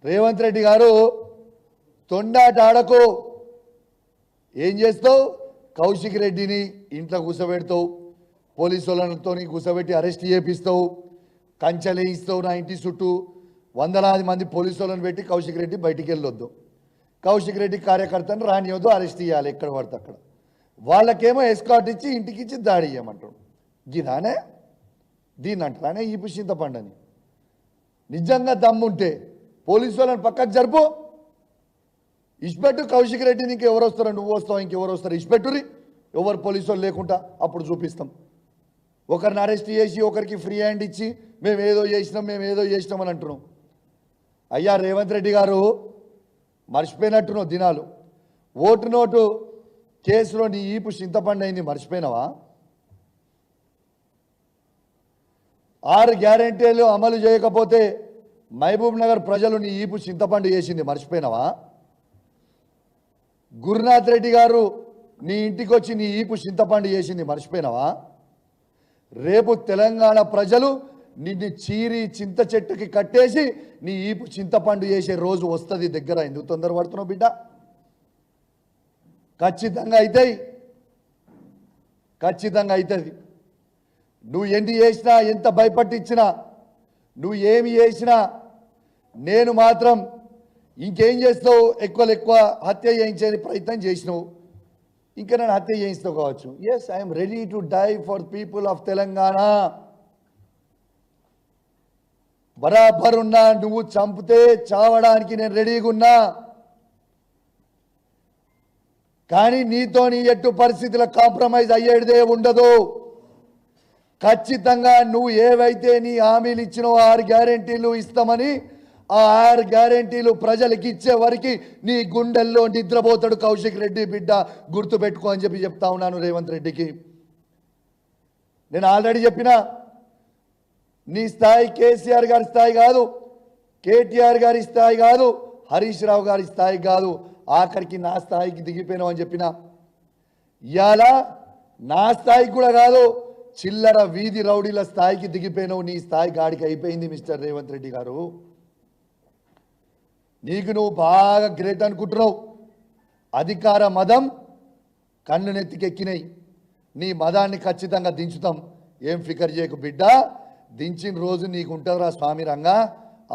రేవంత్ రెడ్డి గారు తొండాట ఆడకు. ఏం చేస్తావు? కౌశిక్ రెడ్డిని ఇంట్లో కూర్చోబెడతావు, పోలీసు వాళ్ళతో కూర్చోబెట్టి అరెస్ట్ చేపిస్తావు, కంచెలు ఇస్తావు, నా ఇంటి చుట్టూ వందలాది మంది పోలీసు వాళ్ళని పెట్టి కౌశిక్ రెడ్డి బయటికి వెళ్ళొద్దు, కౌశిక్ రెడ్డి కార్యకర్తను రానివద్దు, అరెస్ట్ చేయాలి ఎక్కడ పడితే అక్కడ. వాళ్ళకేమో ఎస్కాట్ ఇచ్చి ఇంటికి ఇచ్చి దాడి చేయమంటాడు. గిదానే దీన్ని అంటారానే ఈ చింతపండని. నిజంగా దమ్ముంటే పోలీసు వాళ్ళని పక్కకు జరుపు, ఇష్పెట్టు. కౌశిక్ రెడ్డిని ఇంకెవరు వస్తారో, నువ్వు వస్తావు, ఇంకెవరు వస్తారు, ఇష్పెట్టురి. ఎవరు పోలీసు వాళ్ళు లేకుండా అప్పుడు చూపిస్తాం. ఒకరిని అరెస్ట్ చేసి ఒకరికి ఫ్రీ హ్యాండ్ ఇచ్చి మేము ఏదో చేసినాం అని అంటున్నాం. అయ్యా రేవంత్ రెడ్డి గారు మర్చిపోయినట్టున్నావు దినాలు. ఓటు నోటు కేసులో నీ ఈపు చింతపండు అయింది, మర్చిపోయినావా? 6 గ్యారెంటీలు అమలు చేయకపోతే మహబూబ్ నగర్ ప్రజలు నీ ఈపు చింతపండు చేసింది, మర్చిపోయినావా? గురునాథ్ రెడ్డి గారు నీ ఇంటికి వచ్చి నీ ఈపు చింతపండు చేసింది, మర్చిపోయినావా? రేపు తెలంగాణ ప్రజలు నిన్ను చీరి చింత చెట్టుకి కట్టేసి నీ ఈపు చింతపండు చేసే రోజు వస్తుంది దగ్గర. ఎందుకు తొందరపడుతున్నావు బిడ్డ? ఖచ్చితంగా అవుతాయి, ఖచ్చితంగా అవుతుంది. నువ్వు ఎన్ని చేసినా, ఎంత భయపట్టించినా, నువ్వు ఏమి చేసినా, నేను మాత్రం ఇంకేం చేస్తావు? ఎక్కువ హత్య చేయించే ప్రయత్నం చేసినావు, ఇంకా నన్ను హత్య చేయిస్తావు కావచ్చు. Yes, I'm ready to die for people of Telangana. బరాబర్ ఉన్నా. నువ్వు చంపితే చావడానికి నేను రెడీగా ఉన్నా. కానీ నీతో నీ ఎట్టు పరిస్థితుల కాంప్రమైజ్ అయ్యేదే ఉండదు. ఖచ్చితంగా నువ్వు ఏవైతే నీ హామీలు ఇచ్చినావో 6 గ్యారెంటీలు ఇస్తామని, ఆ 6 గ్యారెంటీలు ప్రజలకు ఇచ్చే వరకు నీ గుండెల్లో నిద్రపోతాడు కౌశిక్ రెడ్డి బిడ్డ, గుర్తుపెట్టుకో అని చెప్తా ఉన్నాను రేవంత్ రెడ్డికి. నేను ఆల్రెడీ చెప్పినా, నీ స్థాయి కేసీఆర్ గారి స్థాయి కాదు, కేటీఆర్ గారి స్థాయి కాదు, హరీష్ రావు గారి స్థాయి కాదు, ఆఖరికి నా స్థాయికి దిగిపోయినావు అని చెప్పిన. ఇవాళ నా స్థాయికి కూడా కాదు, చిల్లర వీధి రౌడీల స్థాయికి దిగిపోయినావు. నీ స్థాయి గాడికి అయిపోయింది మిస్టర్ రేవంత్ రెడ్డి గారు. నీకు నువ్వు బాగా గ్రేట్ అనుకుంటున్నావు. అధికార మదం కన్ను నెత్తికెక్కినాయి. నీ మదాన్ని ఖచ్చితంగా దించుతాం, ఏం ఫికర్ చేయకు బిడ్డ. దించిన రోజు నీకు ఉంటుందిరా స్వామి రంగా,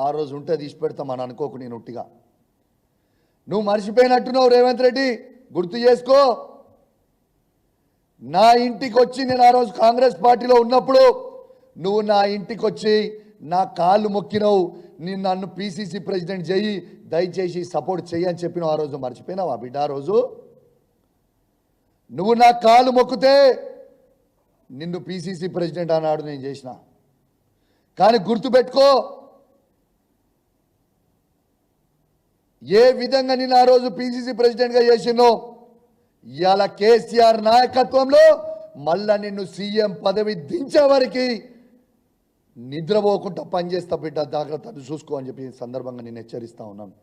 ఆ రోజు ఉంటుంది, తీసి పెడతాం అని అనుకోకు. నేను ఉట్టిగా నువ్వు మర్చిపోయినట్టున్నావు రేవంత్ రెడ్డి, గుర్తు చేసుకో. నా ఇంటికి వచ్చి, నేను ఆ రోజు కాంగ్రెస్ పార్టీలో ఉన్నప్పుడు నువ్వు నా ఇంటికి వచ్చి నా కాళ్ళు మొక్కినావు, నేను నన్ను పిసిసి ప్రెసిడెంట్ చెయ్యి, దయచేసి సపోర్ట్ చెయ్యి అని చెప్పినావు. ఆ రోజు మర్చిపోయినావా బిడ్డ? ఆ రోజు నువ్వు నా కాళ్ళు మొక్కితే నిన్ను పిసిసి ప్రెసిడెంట్ అన్నాడు, నేను చేసిన. కానీ గుర్తుపెట్టుకో, ఏ విధంగా నేను ఆ రోజు పిసిసి ప్రెసిడెంట్గా చేసినో, ఇవాళ కేసీఆర్ నాయకత్వంలో మళ్ళా నిన్ను సీఎం పదవి దించే వరకు నిద్రపోకుండా పనిచేస్తా బిడ్డ, జాగ్రత్తలు చూసుకో అని చెప్పి సందర్భంగా నేను హెచ్చరిస్తా ఉన్నాను.